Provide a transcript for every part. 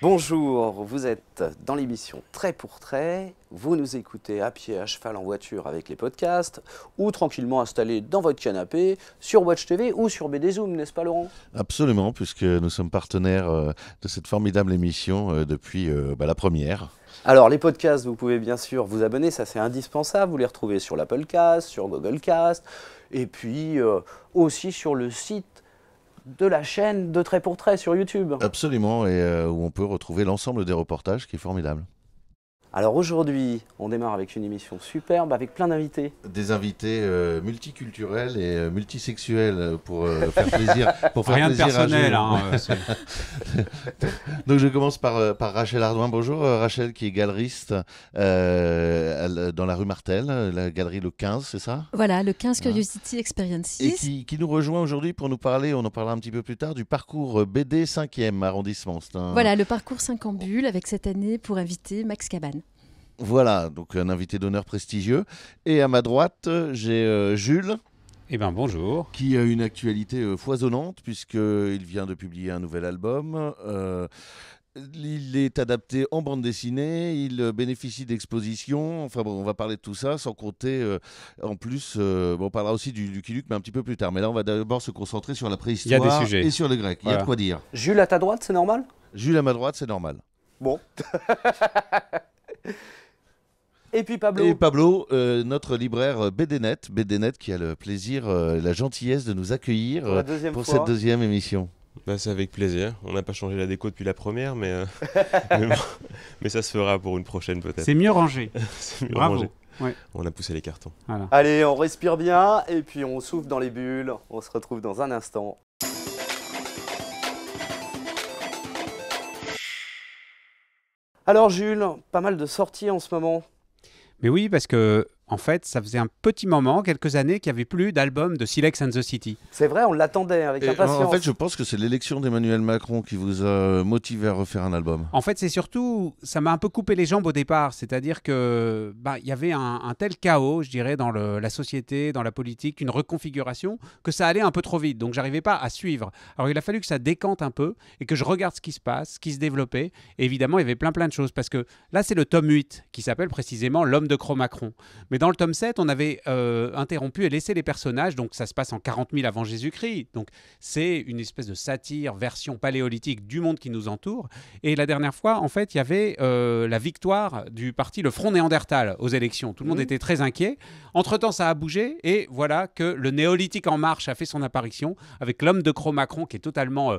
Bonjour, vous êtes dans l'émission Trait pour Trait, vous nous écoutez à pied, à cheval, en voiture avec les podcasts ou tranquillement installé dans votre canapé sur Watch TV ou sur BD Zoom, n'est-ce pas Laurent? Absolument, puisque nous sommes partenaires de cette formidable émission depuis la première. Alors les podcasts, vous pouvez bien sûr vous abonner, ça c'est indispensable, vous les retrouvez sur l'Applecast, sur Googlecast et puis aussi sur le site de la chaîne de Trait pour Trait sur YouTube. Absolument, et où on peut retrouver l'ensemble des reportages qui est formidable. Alors aujourd'hui, on démarre avec une émission superbe, avec plein d'invités. Des invités multiculturels et multisexuels pour faire plaisir, Rien de personnel. Donc je commence par Rachel Ardouin. Bonjour Rachel, qui est galeriste dans la rue Martel, la galerie le 15, c'est ça? Voilà, le 15 Curiosity Experiences. Et qui nous rejoint aujourd'hui pour nous parler, on en parlera un petit peu plus tard, du parcours BD 5e arrondissement. Voilà, le parcours 5 en bulle avec cette année pour inviter Max Cabane. Voilà, donc un invité d'honneur prestigieux. Et à ma droite, j'ai Jules. Eh bien, bonjour. Qui a une actualité foisonnante, puisqu'il vient de publier un nouvel album. Il est adapté en bande dessinée, il bénéficie d'expositions. Enfin bon, on va parler de tout ça, sans compter, en plus, on parlera aussi du Lucky Luke, mais un petit peu plus tard. Mais là, on va d'abord se concentrer sur la préhistoire et sur les Grecs. Voilà. Il y a de quoi dire. Jules à ta droite, c'est normal? Jules à ma droite, c'est normal. Bon. Et puis Pablo. Et Pablo, notre libraire BDnet qui a le plaisir, la gentillesse de nous accueillir pour cette deuxième émission. Bah, c'est avec plaisir. On n'a pas changé la déco depuis la première, mais ça se fera pour une prochaine peut-être. C'est mieux rangé. C'est mieux Bravo. rangé. Ouais. On a poussé les cartons. Voilà. Allez, on respire bien et puis on souffle dans les bulles. On se retrouve dans un instant. Alors Jules, pas mal de sorties en ce moment. Mais oui, parce que en fait, ça faisait un petit moment, quelques années, qu'il n'y avait plus d'album de Silex and the City. C'est vrai, on l'attendait avec impatience. En fait, je pense que c'est l'élection d'Emmanuel Macron qui vous a motivé à refaire un album. En fait, c'est surtout, ça m'a un peu coupé les jambes au départ. C'est-à-dire que y avait un tel chaos, je dirais, dans la société, dans la politique, une reconfiguration, que ça allait un peu trop vite. Donc, j'arrivais pas à suivre. Alors, il a fallu que ça décante un peu et que je regarde ce qui se passe, ce qui se développait. Et évidemment, il y avait plein de choses. Parce que là, c'est le tome 8 qui s'appelle précisément L'homme de Cro-Macron. Mais dans le tome 7, on avait interrompu et laissé les personnages, donc ça se passe en 40 000 avant Jésus-Christ, donc c'est une espèce de satire, version paléolithique du monde qui nous entoure. Et la dernière fois, en fait, il y avait la victoire du parti Le Front Néandertal aux élections. Tout le monde était très inquiet. Entre-temps, ça a bougé et voilà que le néolithique en marche a fait son apparition avec l'homme de Cro-Macron qui est totalement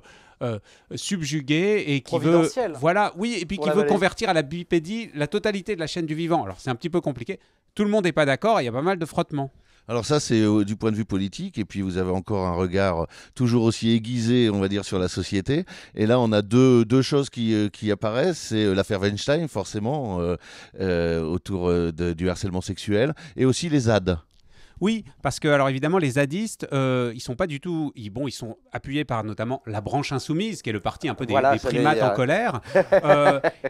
subjugué et qui veut, voilà, oui, et puis qui veut convertir à la bipédie la totalité de la chaîne du vivant. Alors c'est un petit peu compliqué. Tout le monde n'est pas d'accord, il y a pas mal de frottements. Alors ça, c'est du point de vue politique, et puis vous avez encore un regard toujours aussi aiguisé, on va dire, sur la société. Et là, on a deux choses qui apparaissent. C'est l'affaire Weinstein, forcément, autour du harcèlement sexuel, et aussi les ZAD. Oui, parce que, alors évidemment, les zadistes, ils sont pas du tout. Ils sont appuyés par notamment la branche insoumise, qui est le parti un peu des primates en colère,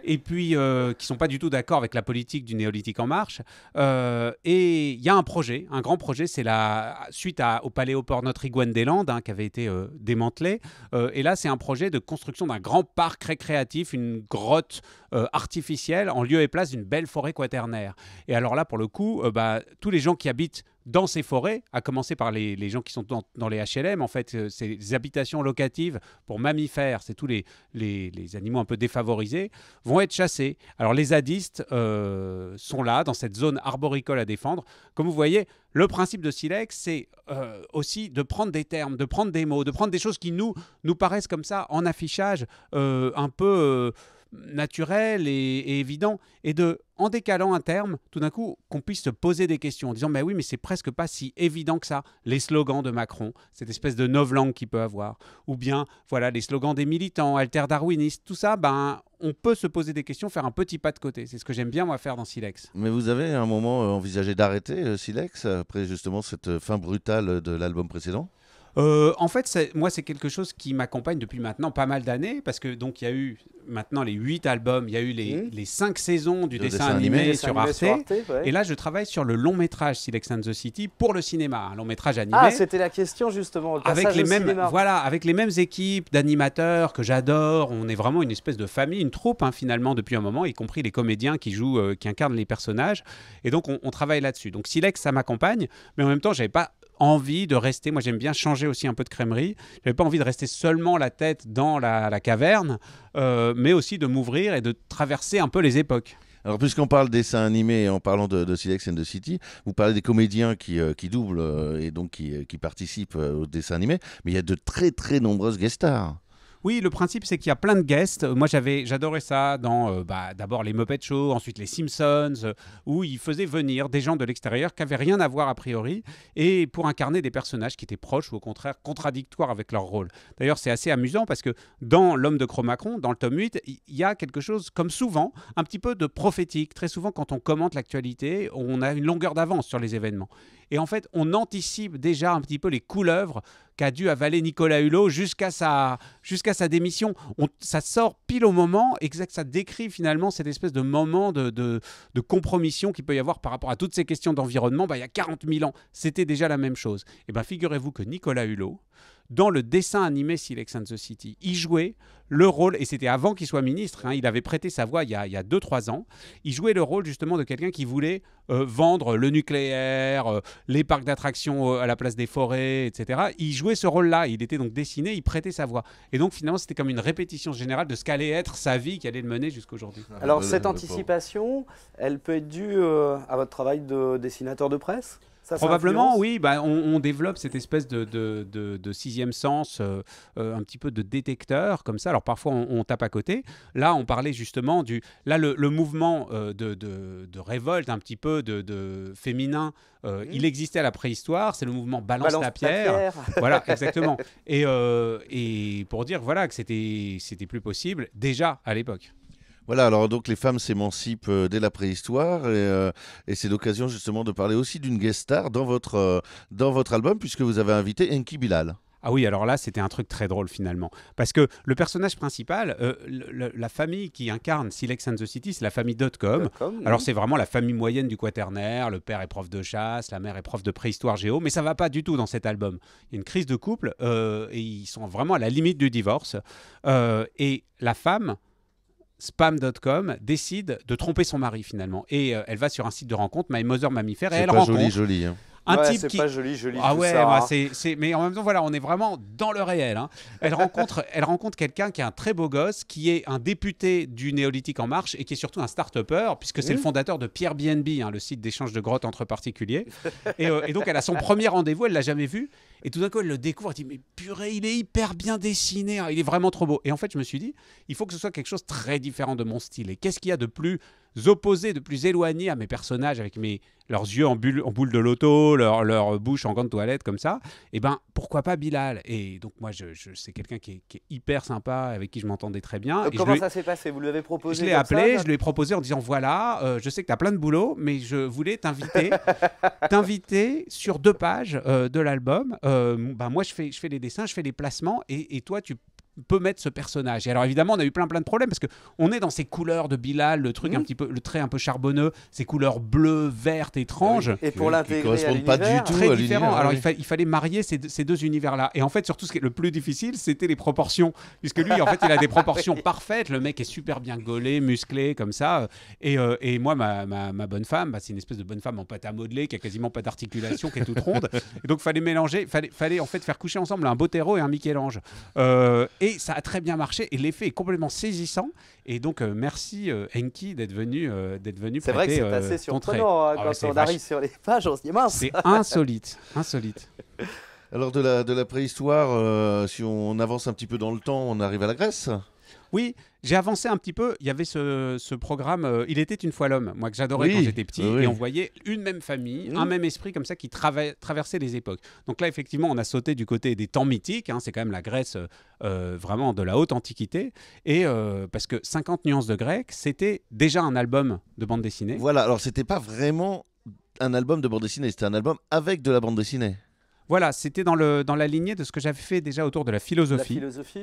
et puis qui sont pas du tout d'accord avec la politique du néolithique en marche. Et il y a un projet, un grand projet, c'est suite au Paléoport Notre-Iguane-des-Landes, qui avait été démantelé. Et là, c'est un projet de construction d'un grand parc récréatif, une grotte artificielle en lieu et place d'une belle forêt quaternaire. Et alors là, pour le coup, tous les gens qui habitent dans ces forêts, à commencer par les gens qui sont dans les HLM, en fait, c'est des habitations locatives pour mammifères, c'est tous les animaux un peu défavorisés, vont être chassés. Alors les zadistes sont là, dans cette zone arboricole à défendre. Comme vous voyez, le principe de Silex, c'est aussi de prendre des termes, de prendre des mots, de prendre des choses qui nous paraissent comme ça, en affichage, un peu naturel et évident, et en décalant un terme, tout d'un coup, qu'on puisse se poser des questions en disant mais oui, mais c'est presque pas si évident que ça. Les slogans de Macron, cette espèce de novlangue qu'il peut avoir, ou bien voilà les slogans des militants, alter-darwinistes, tout ça, on peut se poser des questions, faire un petit pas de côté. C'est ce que j'aime bien moi faire dans Silex. Mais vous avez à un moment envisagé d'arrêter Silex après justement cette fin brutale de l'album précédent? En fait, moi, c'est quelque chose qui m'accompagne depuis maintenant pas mal d'années, parce que donc il y a eu maintenant les 8 albums, il y a eu les 5 saisons du dessin animé sur Arte, et là, je travaille sur le long métrage Silex and the City pour le cinéma, un long métrage animé. Ah, c'était la question justement. Avec les mêmes équipes d'animateurs que j'adore. On est vraiment une espèce de famille, une troupe finalement depuis un moment, y compris les comédiens qui jouent, qui incarnent les personnages. Et donc, on travaille là-dessus. Donc, Silex, ça m'accompagne, mais en même temps, j'avais pas envie de rester, moi j'aime bien changer aussi un peu de crèmerie, j'avais pas envie de rester seulement la tête dans la caverne, mais aussi de m'ouvrir et de traverser un peu les époques. Alors, puisqu'on parle dessin animé et en parlant de Silex and the City, vous parlez des comédiens qui doublent et donc qui participent au dessin animé, mais il y a de très très nombreuses guest stars. Oui, le principe, c'est qu'il y a plein de guests. Moi, j'adorais ça dans d'abord les Muppet Show, ensuite les Simpsons, où ils faisaient venir des gens de l'extérieur qui n'avaient rien à voir a priori, et pour incarner des personnages qui étaient proches ou au contraire contradictoires avec leur rôle. D'ailleurs, c'est assez amusant parce que dans L'Homme de Cro-Magnon, dans le tome 8, il y a quelque chose, comme souvent, un petit peu de prophétique. Très souvent, quand on commente l'actualité, on a une longueur d'avance sur les événements. Et en fait, on anticipe déjà un petit peu les couleuvres qu'a dû avaler Nicolas Hulot jusqu'à sa démission. Ça sort pile au moment, exact, ça décrit finalement cette espèce de moment de compromission qu'il peut y avoir par rapport à toutes ces questions d'environnement. Il y a 40 000 ans, c'était déjà la même chose. Et bien, figurez-vous que Nicolas Hulot, dans le dessin animé Silex and the City, il jouait le rôle, et c'était avant qu'il soit ministre, il avait prêté sa voix il y a 2-3 ans, il jouait le rôle justement de quelqu'un qui voulait vendre le nucléaire, les parcs d'attractions à la place des forêts, etc. Il jouait ce rôle-là, il était donc dessiné, il prêtait sa voix. Et donc finalement c'était comme une répétition générale de ce qu'allait être sa vie, qui allait le mener jusqu'aujourd'hui. Alors cette anticipation, elle peut être due à votre travail de dessinateur de presse ? Probablement, oui. On développe cette espèce de sixième sens, un petit peu de détecteur, comme ça. Alors parfois, on tape à côté. Là, on parlait justement le mouvement de révolte, un petit peu de féminin. Il existait à la préhistoire. C'est le mouvement Balance ta pierre. Voilà, exactement. Et pour dire que c'était plus possible déjà à l'époque. Voilà, alors donc les femmes s'émancipent dès la préhistoire et c'est l'occasion justement de parler aussi d'une guest star dans votre album, puisque vous avez invité Enki Bilal. Ah oui, alors là, c'était un truc très drôle finalement. Parce que le personnage principal, la famille qui incarne Silex and the City, c'est la famille Dotcom. Alors c'est vraiment la famille moyenne du Quaternaire. Le père est prof de chasse, la mère est prof de préhistoire géo, mais ça va pas du tout dans cet album. Il y a une crise de couple et ils sont vraiment à la limite du divorce. Et la femme, Spam.com, décide de tromper son mari finalement, et elle va sur un site de rencontre, My Mother Mammifère, et elle rencontre joli, hein. un type c'est qui... pas joli ah tout ouais, ça, mais en même temps on est vraiment dans le réel, Elle rencontre quelqu'un qui est un très beau gosse, qui est un député du Néolithique en marche et qui est surtout un start-upper, puisque c'est le fondateur de Pierre-BNB, le site d'échange de grottes entre particuliers. Et donc elle a son premier rendez-vous, elle l'a jamais vu, et tout d'un coup elle le découvre, elle dit mais purée, il est hyper bien dessiné, il est vraiment trop beau. Et en fait je me suis dit, il faut que ce soit quelque chose de très différent de mon style. Et qu'est-ce qu'il y a de plus opposé, de plus éloigné à mes personnages, avec leurs yeux en boule de loto, leur bouche en gants de toilette comme ça, et ben pourquoi pas Bilal. Et donc moi c'est quelqu'un qui est hyper sympa, avec qui je m'entendais très bien. Comment ça s'est passé? Vous lui avez proposé? Je l'ai appelé, je lui ai proposé en disant voilà, je sais que tu as plein de boulot, mais je voulais t'inviter sur 2 pages de l'album. Moi je fais les dessins, je fais les placements, et toi tu peut mettre ce personnage. Et alors évidemment on a eu plein de problèmes, parce que on est dans ces couleurs de Bilal, le truc un petit peu, le trait un peu charbonneux, ces couleurs bleues, vertes, étranges, et pour l'intégrer à l'univers, pas du tout très différent. Alors il fallait marier ces 2 univers-là. Et en fait surtout ce qui est le plus difficile, c'était les proportions, puisque lui en fait il a des proportions parfaites. Le mec est super bien gaulé, musclé comme ça. Et moi ma bonne femme, c'est une espèce de bonne femme en pâte à modeler qui a quasiment pas d'articulation, qui est toute ronde. Et donc fallait mélanger, fallait en fait faire coucher ensemble un Botero et un Michel-Ange. Et ça a très bien marché, et l'effet est complètement saisissant. Et donc merci Enki d'être venu c'est vrai que c'est assez surprenant quand on arrive sur les pages, on se dit mince. C'est insolite. Alors de la préhistoire, si on avance un petit peu dans le temps, on arrive à la Grèce. Oui, j'ai avancé un petit peu. Il y avait ce programme Il était une fois l'homme, moi que j'adorais quand j'étais petit, et on voyait une même famille, un même esprit comme ça qui traversait les époques. Donc là, effectivement, on a sauté du côté des temps mythiques, c'est quand même la Grèce vraiment de la haute antiquité, et parce que 50 nuances de grec, c'était déjà un album de bande dessinée. Voilà, alors c'était pas vraiment un album de bande dessinée, c'était un album avec de la bande dessinée. Voilà, c'était dans la lignée de ce que j'avais fait déjà autour de la philosophie.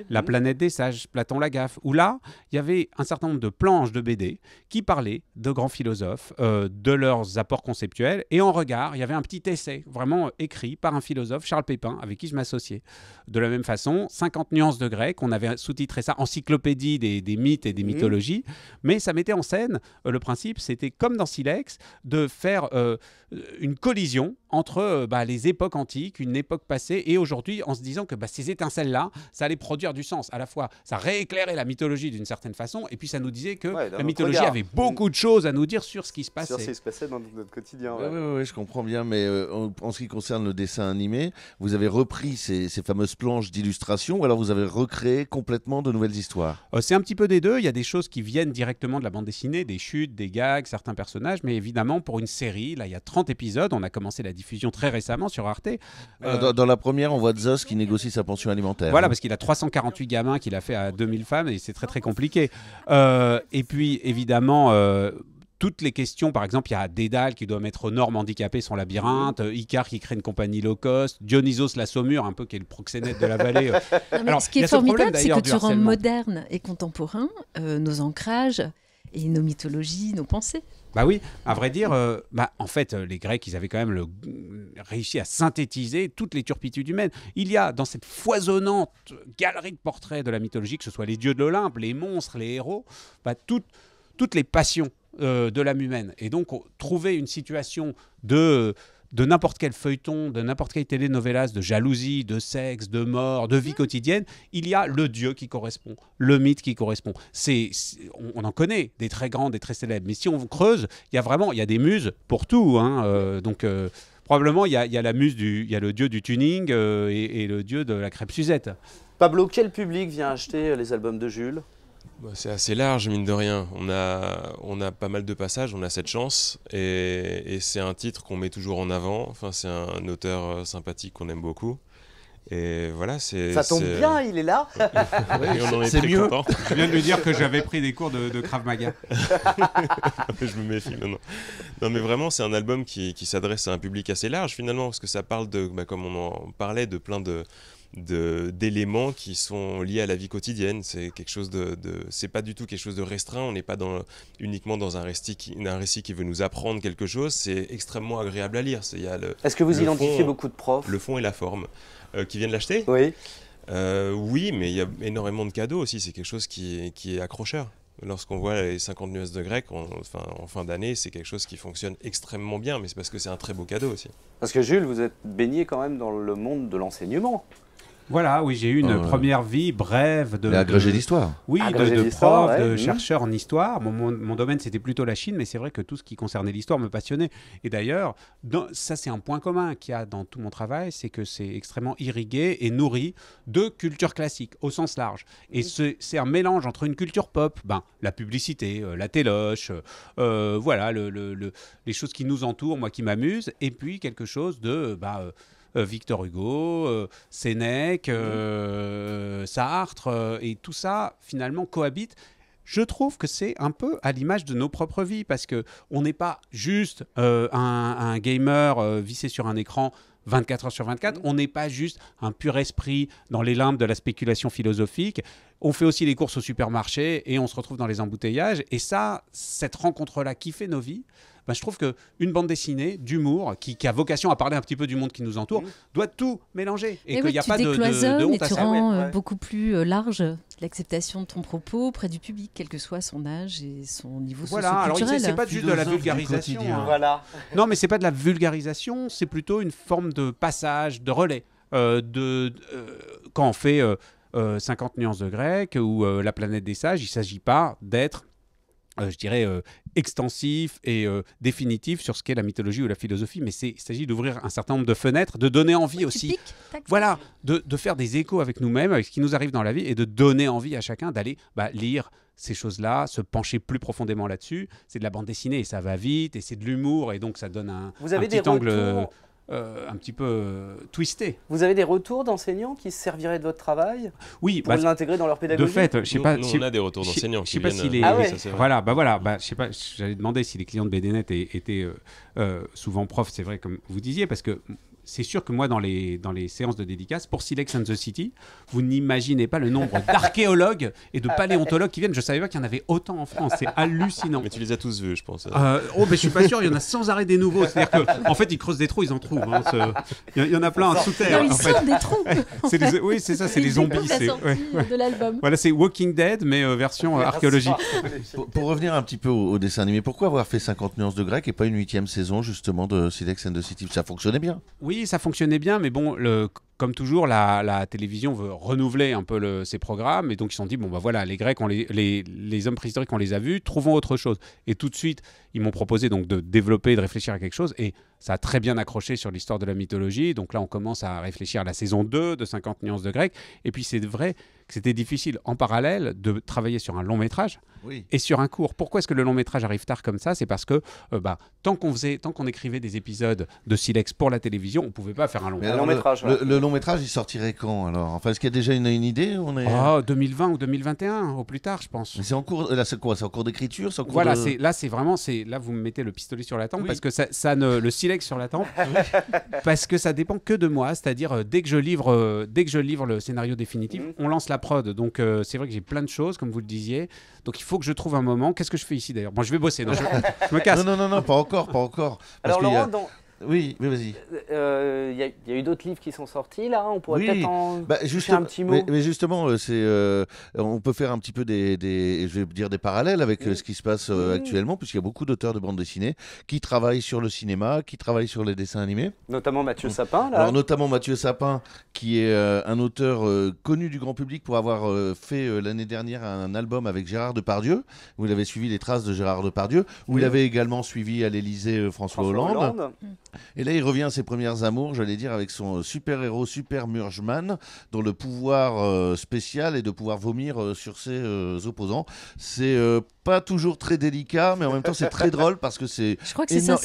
La planète des sages, Platon Lagaffe, où là, il y avait un certain nombre de planches de BD qui parlaient de grands philosophes, de leurs apports conceptuels, et en regard, il y avait un petit essai vraiment écrit par un philosophe, Charles Pépin, avec qui je m'associais. De la même façon, 50 nuances de grec, on avait sous-titré ça Encyclopédie des mythes et des mythologies, mais ça mettait en scène, le principe, c'était comme dans Silex, de faire une collision entre les époques antiques, une époque passée et aujourd'hui, en se disant que ces étincelles-là, ça allait produire du sens. À la fois, ça rééclairait la mythologie d'une certaine façon, et puis ça nous disait que la mythologie avait beaucoup de choses à nous dire sur ce qui se passait. Sur ce qui se passait dans notre quotidien. Oui, je comprends bien, mais en ce qui concerne le dessin animé, vous avez repris ces fameuses planches d'illustration, ou alors vous avez recréé complètement de nouvelles histoires? C'est un petit peu des deux. Il y a des choses qui viennent directement de la bande dessinée, des chutes, des gags, certains personnages, mais évidemment, pour une série, là, il y a 30 épisodes, on a commencé la diffusion très récemment sur Arte. Dans la première, on voit Zeus qui négocie sa pension alimentaire. Voilà, parce qu'il a 348 gamins qu'il a fait à 2000 femmes, et c'est très très compliqué. Et puis, évidemment... toutes les questions, par exemple, il y a Dédale qui doit mettre aux normes handicapées son labyrinthe, Icare qui crée une compagnie low cost, Dionysos la Saumure, un peu qui est le proxénète de la vallée. Alors, ce qui est formidable, c'est que tu rends moderne et contemporain nos ancrages et nos mythologies, nos pensées. Bah oui, à vrai dire, en fait, les Grecs, ils avaient quand même réussi à synthétiser toutes les turpitudes humaines. Il y a dans cette foisonnante galerie de portraits de la mythologie, que ce soit les dieux de l'Olympe, les monstres, les héros, toutes les passions de l'âme humaine. Et donc, trouver une situation de n'importe quel feuilleton, de n'importe quel télénovelas, de jalousie, de sexe, de mort, de vie quotidienne, il y a le dieu qui correspond, le mythe qui correspond. On en connaît des très grands, des très célèbres, mais si on creuse, il y a des muses pour tout. Probablement, il y a le dieu du tuning et le dieu de la crêpe Suzette. Pablo, quel public vient acheter les albums de Jules ? C'est assez large, mine de rien. On a pas mal de passages, on a cette chance, et c'est un titre qu'on met toujours en avant. Enfin, c'est un auteur sympathique qu'on aime beaucoup. Et voilà, ça tombe bien, il est là. Oui, on en est très mieux. content. Je viens de lui dire que j'avais pris des cours de Krav Maga. Je me méfie maintenant. Non, mais vraiment, c'est un album qui s'adresse à un public assez large finalement, parce que ça parle comme on en parlait, de plein d'éléments qui sont liés à la vie quotidienne. C'est quelque chose c'est pas du tout quelque chose de restreint. On n'est pas uniquement dans un récit qui veut nous apprendre quelque chose. C'est extrêmement agréable à lire. Est-ce que vous identifiez beaucoup de profs ? Le fond et la forme qui viennent l'acheter ? Oui. Oui, mais il y a énormément de cadeaux aussi. C'est quelque chose qui est accrocheur. Lorsqu'on voit les 50 nuances de grec en fin d'année, c'est quelque chose qui fonctionne extrêmement bien, mais c'est parce que c'est un très beau cadeau aussi. Parce que Jules, vous êtes baigné quand même dans le monde de l'enseignement. Voilà, oui, j'ai eu une première vie brève de... Agrégé d'histoire. Oui, de prof, de chercheur en histoire. Mon domaine, c'était plutôt la Chine, mais c'est vrai que tout ce qui concernait l'histoire me passionnait. Et d'ailleurs, ça, c'est un point commun qu'il y a dans tout mon travail, c'est que c'est extrêmement irrigué et nourri de culture classique, au sens large. Et c'est un mélange entre une culture pop, la publicité, la téloche, voilà, les choses qui nous entourent, moi qui m'amuse, et puis quelque chose de... Victor Hugo, Sénèque, Sartre, et tout ça finalement cohabite. Je trouve que c'est un peu à l'image de nos propres vies, parce qu'on n'est pas juste un gamer vissé sur un écran 24 heures sur 24, on n'est pas juste un pur esprit dans les limbes de la spéculation philosophique, on fait aussi les courses au supermarché et on se retrouve dans les embouteillages, et ça, cette rencontre-là qui fait nos vies, je trouve qu'une bande dessinée d'humour qui a vocation à parler un petit peu du monde qui nous entoure doit tout mélanger. Et qu'il n'y a pas de honte à ça. Et tu rends beaucoup plus large l'acceptation de ton propos auprès du public, quel que soit son âge et son niveau socio-culturel. Alors c'est pas juste de la vulgarisation. Voilà. Non, mais c'est pas de la vulgarisation, c'est plutôt une forme de passage, de relais. Quand on fait 50 nuances de grec ou la planète des sages, il ne s'agit pas d'être je dirais, extensif et définitif sur ce qu'est la mythologie ou la philosophie, mais il s'agit d'ouvrir un certain nombre de fenêtres, de donner envie aussi. Voilà, de faire des échos avec nous-mêmes, avec ce qui nous arrive dans la vie, et de donner envie à chacun d'aller lire ces choses-là, se pencher plus profondément là-dessus. C'est de la bande dessinée et ça va vite, et c'est de l'humour, et donc ça donne un petit angle... un petit peu twisté. Vous avez des retours d'enseignants qui se serviraient de votre travail pour l'intégrer dans leur pédagogie? De fait, je sais pas. Nous, on a des retours d'enseignants qui viennent. Je sais pas. J'allais demander si les clients de BDNet étaient souvent profs. C'est vrai, comme vous disiez, parce que c'est sûr que moi, dans les séances de dédicaces, pour Silex and the City, vous n'imaginez pas le nombre d'archéologues et de paléontologues qui viennent. Je ne savais pas qu'il y en avait autant en France. C'est hallucinant. Mais tu les as tous vus, je pense. Mais je ne suis pas sûr. Il y en a sans arrêt des nouveaux. C'est-à-dire qu'en fait, ils creusent des trous, ils en trouvent. Il y en a plein sous terre. Non, ils sortent des trous. Oui, c'est ça, c'est les zombies. De l'album. Voilà, c'est Walking Dead, mais version archéologie. Pour revenir un petit peu au dessin animé, pourquoi avoir fait 50 nuances de grec et pas une 8e saison justement de Silex and the City? Ça fonctionnait bien. Oui, ça fonctionnait bien, mais bon, comme toujours, la télévision veut renouveler un peu ses programmes, et donc ils se sont dit, bon bah voilà, les Grecs, les hommes préhistoriques, on les a vus, trouvons autre chose. Et tout de suite, ils m'ont proposé donc de développer, de réfléchir à quelque chose, et ça a très bien accroché sur l'histoire de la mythologie. Donc là, on commence à réfléchir à la saison 2 de 50 nuances de grec, et puis c'est vrai que c'était difficile en parallèle de travailler sur un long métrage et sur un court. Pourquoi est-ce que le long métrage arrive tard comme ça? C'est parce que tant qu'on écrivait des épisodes de Silex pour la télévision, on ne pouvait pas faire un long métrage. Le long métrage, il sortirait quand alors? Enfin, est-ce qu'il y a déjà une idée? 2020 ou 2021, au plus tard, je pense. Mais c'est en cours. Là, c'est quoi? C'est en cours d'écriture? Voilà, là, vous me mettez le pistolet sur la tempe parce que le Silex sur la tempe, parce que ça dépend que de moi. C'est-à-dire dès que je livre le scénario définitif, on lance la prod. Donc c'est vrai que j'ai plein de choses, comme vous le disiez. Donc il faut que je trouve un moment. Qu'est-ce que je fais ici d'ailleurs? Bon, je vais bosser. Non, je me casse. Non, pas encore. Alors Laurent, oui, mais vas-y. Il y a eu d'autres livres qui sont sortis là, on pourrait peut-être en toucher un petit mot. Mais justement, on peut faire un petit peu je vais dire des parallèles avec ce qui se passe actuellement, puisqu'il y a beaucoup d'auteurs de bande dessinée qui travaillent sur le cinéma, qui travaillent sur les dessins animés. Notamment Mathieu Sapin. Alors notamment Mathieu Sapin, qui est un auteur connu du grand public pour avoir fait l'année dernière un album avec Gérard Depardieu, où il avait suivi les traces de Gérard Depardieu, où il avait également suivi à l'Élysée François Hollande. Et là, il revient à ses premières amours, j'allais dire, avec son super-héros, Super Murgeman, dont le pouvoir spécial est de pouvoir vomir sur ses opposants. C'est pas toujours très délicat, mais en même temps, c'est très drôle parce que il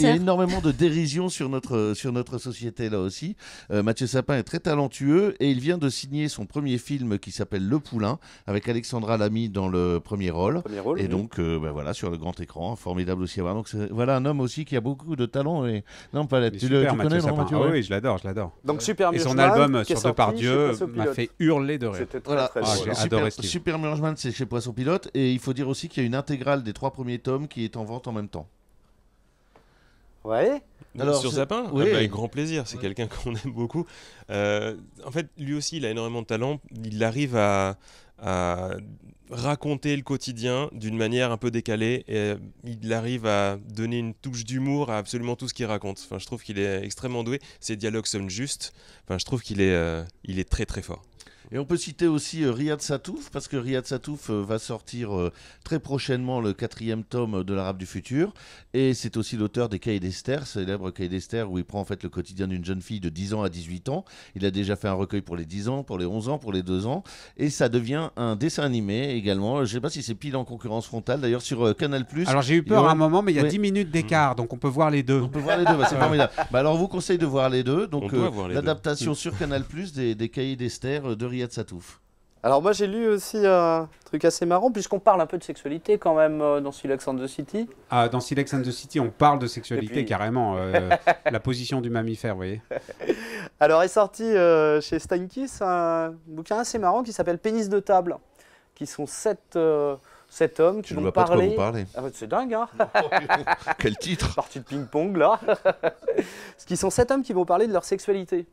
y a énormément de dérision sur notre société là aussi. Mathieu Sapin est très talentueux et il vient de signer son premier film qui s'appelle Le Poulain, avec Alexandra Lamy dans le premier rôle. Et donc, voilà, sur le grand écran, formidable aussi à voir. Donc, voilà un homme aussi qui a beaucoup de talent. Et... Non, Palette, tu connais, non, Mathieu? Oui, je l'adore. Donc, Super Murgeman, et son album sur Depardieu m'a fait hurler de rire. Voilà, j'ai adoré ce livre. Super Murgeman, c'est chez Poisson Pilote. Et il faut dire aussi qu'il y a une intégrale des 3 premiers tomes qui est en vente en même temps. Ouais. Alors, sur Sapin, avec grand plaisir. C'est quelqu'un qu'on aime beaucoup. En fait, lui aussi, il a énormément de talent. Il arrive à raconter le quotidien d'une manière un peu décalée et il arrive à donner une touche d'humour à absolument tout ce qu'il raconte. Enfin, je trouve qu'il est extrêmement doué. Ses dialogues sonnent justes. Enfin, je trouve qu'il est très très fort. Et on peut citer aussi Riyad Satouf, parce que Riyad Satouf va sortir très prochainement le 4e tome de l'Arabe du futur. Et c'est aussi l'auteur des Cahiers d'Esther, célèbre Cahiers d'Esther, où il prend en fait le quotidien d'une jeune fille de 10 ans à 18 ans. Il a déjà fait un recueil pour les 10 ans, pour les 11 ans, pour les 2 ans. Et ça devient un dessin animé également. Je ne sais pas si c'est pile en concurrence frontale, d'ailleurs sur Canal+. Alors j'ai eu peur à un moment, mais il y a 10 minutes d'écart, donc on peut voir les deux. On peut voir les deux, c'est formidable. Alors on vous conseille de voir les deux. Donc l'adaptation sur Canal+, des Cahiers d'Esther de Riyad Satouf. Alors moi j'ai lu aussi un truc assez marrant, puisqu'on parle un peu de sexualité quand même dans Silex and the City. Dans Silex and the City, on parle de sexualité carrément, la position du mammifère, vous voyez. Alors est sorti chez Steinkiss un bouquin assez marrant qui s'appelle Pénis de table, qui sont 7 hommes qui vont parler. C'est dingue, hein. Quel titre. Partie de ping-pong là. Qui sont 7 hommes qui vont parler de leur sexualité.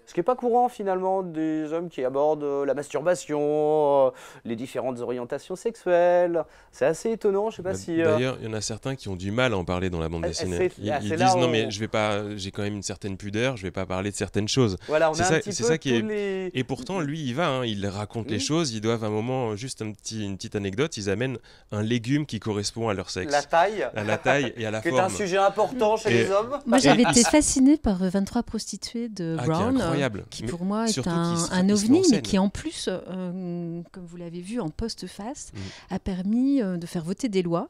Ce qui n'est pas courant finalement des hommes qui abordent la masturbation, les différentes orientations sexuelles. C'est assez étonnant, je sais pas si... D'ailleurs, il y en a certains qui ont du mal à en parler dans la bande dessinée. Ils disent non mais j'ai quand même une certaine pudeur, je vais pas parler de certaines choses. Voilà, c'est ça qui est... Et pourtant, lui, il va, il raconte les choses. Ils doivent à un moment, juste une petite anecdote, ils amènent un légume qui correspond à leur sexe. La taille. À la taille et à la forme. C'est un sujet important chez les hommes. Moi, j'avais été fascinée par 23 prostituées de Brown. Qui pour moi est un ovni, mais qui en plus, comme vous l'avez vu en post-face, a permis de faire voter des lois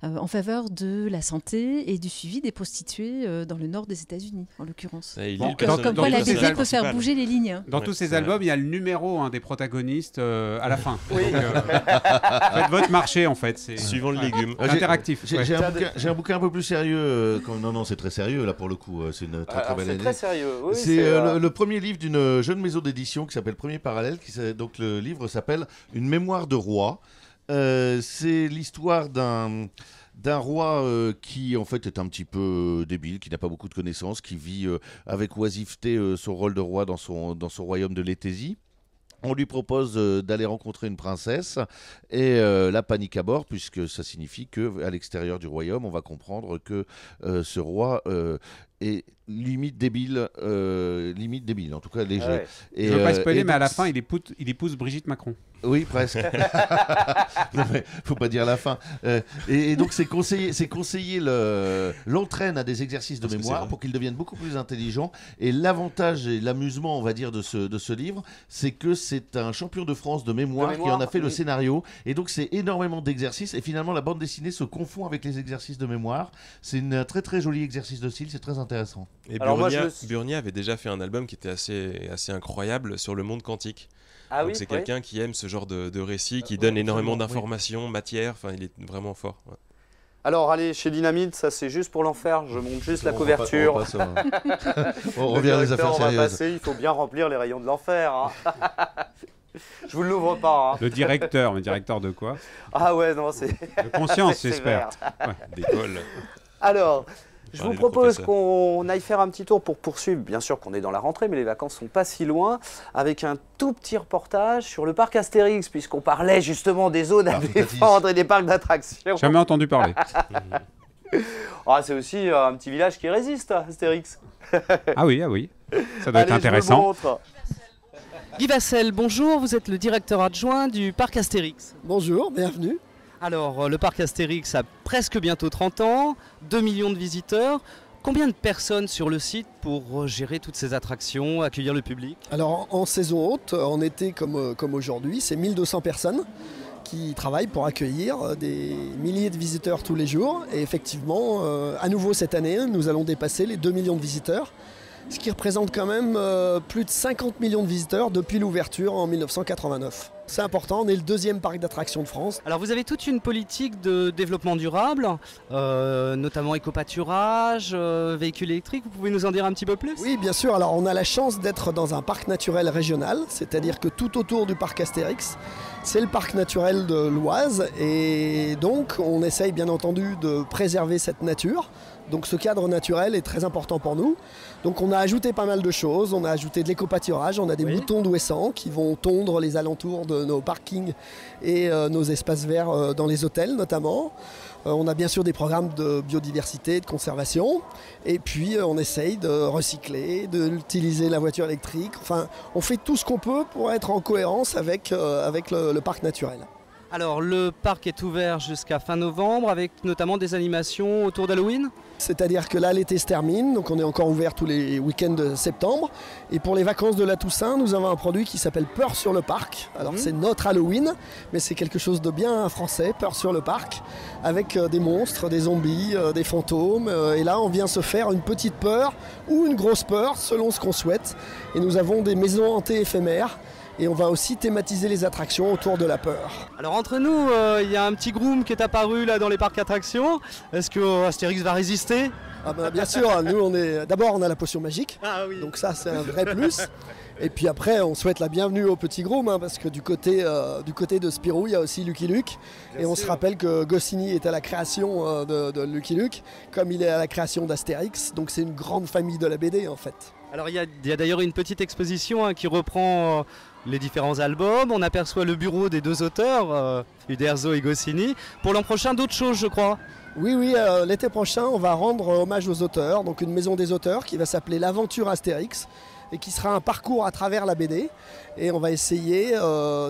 en faveur de la santé et du suivi des prostituées dans le nord des États-Unis, en l'occurrence. Comme quoi la BD peut faire bouger les lignes. Dans tous ces albums, il y a le numéro des protagonistes à la fin. Oui. Donc, faites votre marché, en fait. Suivant le légume. Interactif. J'ai un bouquin un peu plus sérieux. Non, c'est très sérieux, là, pour le coup. C'est une très belle année. C'est très sérieux. Oui, c'est le premier livre d'une jeune maison d'édition qui s'appelle Premier Parallèle. Donc, le livre s'appelle Une mémoire de roi. C'est l'histoire d'un roi qui en fait est un petit peu débile, qui n'a pas beaucoup de connaissances, qui vit avec oisiveté son rôle de roi dans son royaume de Létésie. On lui propose d'aller rencontrer une princesse et la panique à bord, puisque ça signifie qu'à l'extérieur du royaume, on va comprendre que ce roi est limite débile, en tout cas léger. Ouais. Je ne veux pas spoiler, mais à la fin, il épouse Brigitte Macron. Oui, presque. Non, mais faut pas dire la fin. Et donc, c'est conseiller l'entraîne à des exercices de mémoire pour qu'il devienne beaucoup plus intelligent. Et l'avantage et l'amusement, on va dire, de ce livre, c'est que c'est un champion de France de mémoire qui en a fait le scénario. Et donc, c'est énormément d'exercices. Et finalement, la bande dessinée se confond avec les exercices de mémoire. C'est un très très joli exercice de style. C'est très intéressant. Et Burnia avait déjà fait un album qui était assez incroyable sur le monde quantique. Ah donc oui, c'est quelqu'un qui aime ce genre de récit, qui donne énormément d'informations, matière, enfin il est vraiment fort. Ouais. Alors allez, chez Dynamite, ça c'est juste pour l'enfer, je monte juste la couverture. On revient à les affaires sérieuses. Il faut bien remplir les rayons de l'enfer. Hein. Je vous l'ouvre pas. Hein. Le directeur, mais directeur de quoi? Ah ouais, non, c'est... De conscience, j'espère. Ouais. D'école. Alors... Je vous propose qu'on aille faire un petit tour pour poursuivre, bien sûr qu'on est dans la rentrée, mais les vacances sont pas si loin, avec un tout petit reportage sur le parc Astérix, puisqu'on parlait justement des zones à défendre et des parcs d'attractions. Jamais entendu parler. C'est aussi un petit village qui résiste, Astérix. Ah oui, ça doit être intéressant. Guy Vassel, bonjour, vous êtes le directeur adjoint du parc Astérix. Bonjour, bienvenue. Alors, le parc Astérix a presque bientôt 30 ans, 2 millions de visiteurs. Combien de personnes sur le site pour gérer toutes ces attractions, accueillir le public? Alors, en saison haute, en été comme aujourd'hui, c'est 1200 personnes qui travaillent pour accueillir des milliers de visiteurs tous les jours. Et effectivement, à nouveau cette année, nous allons dépasser les 2 millions de visiteurs, ce qui représente quand même plus de 50 millions de visiteurs depuis l'ouverture en 1989. C'est important, on est le 2e parc d'attractions de France. Alors vous avez toute une politique de développement durable, notamment éco-pâturage, véhicules électriques, vous pouvez nous en dire un petit peu plus? Oui, bien sûr, alors on a la chance d'être dans un parc naturel régional, c'est-à-dire que tout autour du parc Astérix, c'est le parc naturel de l'Oise, et donc on essaye bien entendu de préserver cette nature. Donc ce cadre naturel est très important pour nous. Donc on a ajouté pas mal de choses, on a ajouté de l'éco-pâturage, on a des moutons d'Ouessant qui vont tondre les alentours de nos parkings et nos espaces verts dans les hôtels notamment. On a bien sûr des programmes de biodiversité, de conservation. Et puis on essaye de recycler, d'utiliser la voiture électrique. Enfin, on fait tout ce qu'on peut pour être en cohérence avec le parc naturel. Alors le parc est ouvert jusqu'à fin novembre avec notamment des animations autour d'Halloween? C'est-à-dire que là l'été se termine, donc on est encore ouvert tous les week-ends de septembre. Et pour les vacances de la Toussaint, nous avons un produit qui s'appelle Peur sur le parc. Alors c'est notre Halloween, mais c'est quelque chose de bien français, Peur sur le parc, avec des monstres, des zombies, des fantômes. Et là on vient se faire une petite peur ou une grosse peur selon ce qu'on souhaite. Et nous avons des maisons hantées éphémères. Et on va aussi thématiser les attractions autour de la peur. Alors entre nous, il y a un petit groom qui est apparu là dans les parcs attractions. Est-ce que Astérix va résister? Bien sûr, nous d'abord on a la potion magique, donc ça c'est un vrai plus. Et puis après on souhaite la bienvenue au petit groom, parce que du côté de Spirou il y a aussi Lucky Luke. Et on se rappelle que Goscinny est à la création de Lucky Luke, comme il est à la création d'Astérix. Donc c'est une grande famille de la BD en fait. Alors il y a d'ailleurs une petite exposition qui reprend les différents albums. On aperçoit le bureau des 2 auteurs, Uderzo et Goscinny. Pour l'an prochain, d'autres choses, je crois. Oui, l'été prochain, on va rendre hommage aux auteurs. Donc une maison des auteurs qui va s'appeler l'Aventure Astérix et qui sera un parcours à travers la BD. Et on va essayer,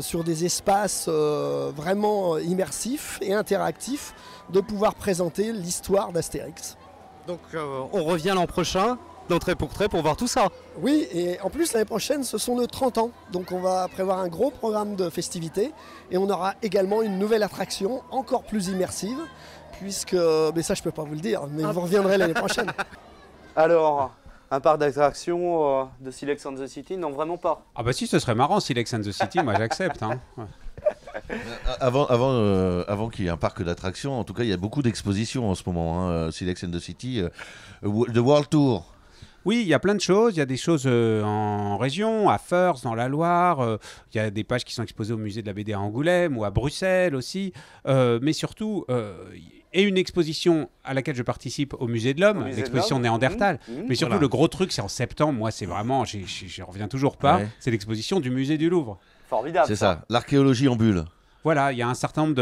sur des espaces vraiment immersifs et interactifs, de pouvoir présenter l'histoire d'Astérix. Donc on revient l'an prochain d'entrée pour trait pour voir tout ça. Oui, et en plus l'année prochaine ce sont nos 30 ans, donc on va prévoir un gros programme de festivités et on aura également une nouvelle attraction encore plus immersive puisque... Mais ça, je peux pas vous le dire, mais vous reviendrez l'année prochaine. Alors, un parc d'attractions de Silex and the City? Non, vraiment pas. Ah bah si, ce serait marrant, Silex and the City, moi j'accepte. Hein. Ouais. Avant qu'il y ait un parc d'attractions, en tout cas, il y a beaucoup d'expositions en ce moment. Hein. Silex and the City, The World Tour. Oui, il y a plein de choses. Il y a des choses en région, à Feurs, dans la Loire. Il y a des pages qui sont exposées au musée de la BD à Angoulême ou à Bruxelles aussi. Mais surtout, et une exposition à laquelle je participe au musée de l'Homme, l'exposition Néandertal. Mais surtout, le gros truc, c'est en septembre. Moi, c'est vraiment, je reviens toujours pas. Ouais. C'est l'exposition du musée du Louvre. Formidable. C'est ça, l'archéologie en bulle. Voilà, il y a un certain nombre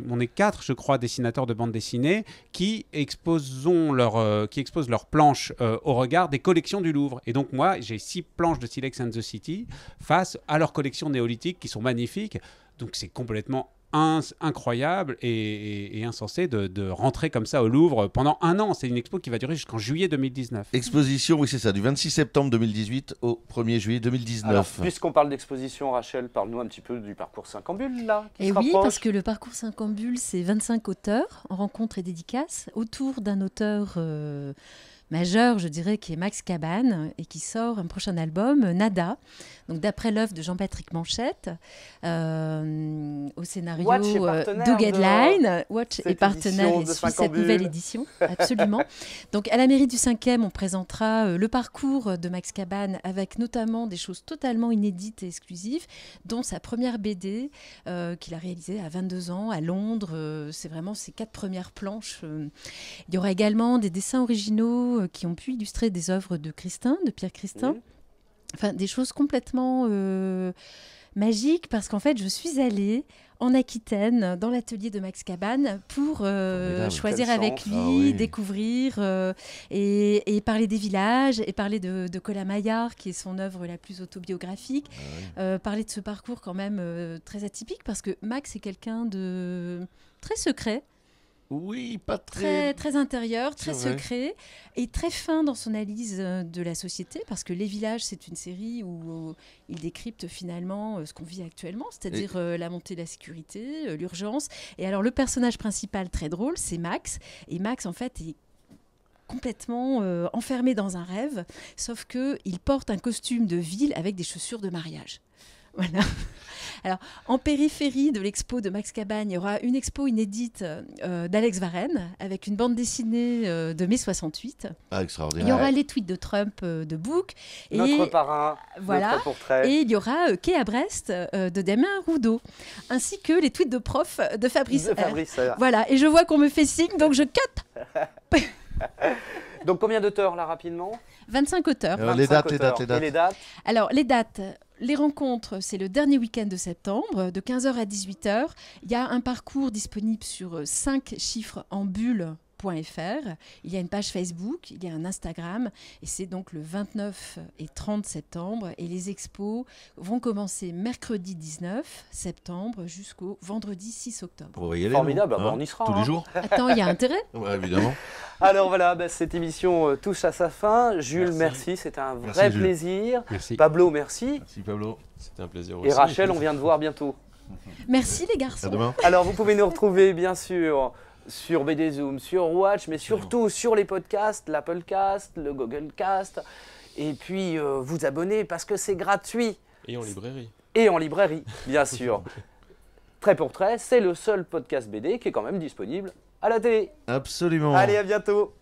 on est 4, je crois, dessinateurs de bande dessinée qui exposent leurs planches au regard des collections du Louvre. Et donc moi, j'ai 6 planches de Silex and the City face à leurs collections néolithiques qui sont magnifiques. Donc c'est complètement incroyable et insensé de rentrer comme ça au Louvre pendant un an. C'est une expo qui va durer jusqu'en juillet 2019. Exposition, oui c'est ça, du 26 septembre 2018 au 1er juillet 2019. Alors, puisqu'on parle d'exposition, Rachel, parle-nous un petit peu du parcours 5 ambules là. Et oui, parce que le parcours 5 ambules, c'est 25 auteurs en rencontres et dédicaces autour d'un auteur majeur, je dirais, qui est Max Cabane et qui sort un prochain album, Nada, donc d'après l'œuvre de Jean-Patrick Manchette, au scénario Doug Headline. Watch est partenaire et suit cette nouvelle édition, absolument. Donc à la mairie du 5e, on présentera le parcours de Max Cabane avec notamment des choses totalement inédites et exclusives, dont sa première BD qu'il a réalisée à 22 ans à Londres. C'est vraiment ses 4 premières planches. Il y aura également des dessins originaux qui ont pu illustrer des œuvres de Pierre Christin. Oui. Enfin, des choses complètement magiques, parce qu'en fait, je suis allée en Aquitaine, dans l'atelier de Max Cabane, pour choisir avec lui, découvrir et parler des villages, et parler de Colin Maillard, qui est son œuvre la plus autobiographique, parler de ce parcours quand même très atypique, parce que Max est quelqu'un de très secret. Oui, pas très intérieur, très secret et très fin dans son analyse de la société, parce que Les Villages, c'est une série où il décrypte finalement ce qu'on vit actuellement, c'est-à-dire la montée de la sécurité, l'urgence. Et alors le personnage principal très drôle, c'est Max. Et Max, en fait, est complètement enfermé dans un rêve, sauf qu'il porte un costume de ville avec des chaussures de mariage. Voilà. Alors, en périphérie de l'expo de Max Cabane, il y aura une expo inédite d'Alex Varenne avec une bande dessinée de mai 68. Ah, extraordinaire. Il y aura les tweets de Trump de Book. Notre parrain, voilà, notre portrait. Et il y aura Quai à Brest de Damien Roudot, ainsi que les tweets de prof de Fabrice R. Voilà, et je vois qu'on me fait signe, donc je cut. Donc combien d'auteurs là rapidement? 25 auteurs. Les dates. Et les dates? Alors les dates, les rencontres, c'est le dernier week-end de septembre, de 15h à 18h. Il y a un parcours disponible sur 5 chiffres en bulle. Il y a une page Facebook, il y a un Instagram, et c'est donc le 29 et 30 septembre. Et les expos vont commencer mercredi 19 septembre jusqu'au vendredi 6 octobre. On va y aller, formidable, on y sera. Tous les jours. Attends, il y a intérêt. Ouais, évidemment. Alors voilà, cette émission touche à sa fin. Jules, merci, c'était un vrai plaisir. Merci. Pablo, merci. Merci Pablo. C'était un plaisir aussi. Et Rachel, on vient de voir bientôt. Merci les garçons. À demain. Alors vous pouvez nous retrouver bien sûr sur BD Zoom, sur Watch, mais surtout sur les podcasts, l'Applecast, le Googlecast. Et puis vous abonner parce que c'est gratuit. Et en librairie. Et en librairie, bien sûr. Trait pour trait, c'est le seul podcast BD qui est quand même disponible à la télé. Absolument. Allez, à bientôt.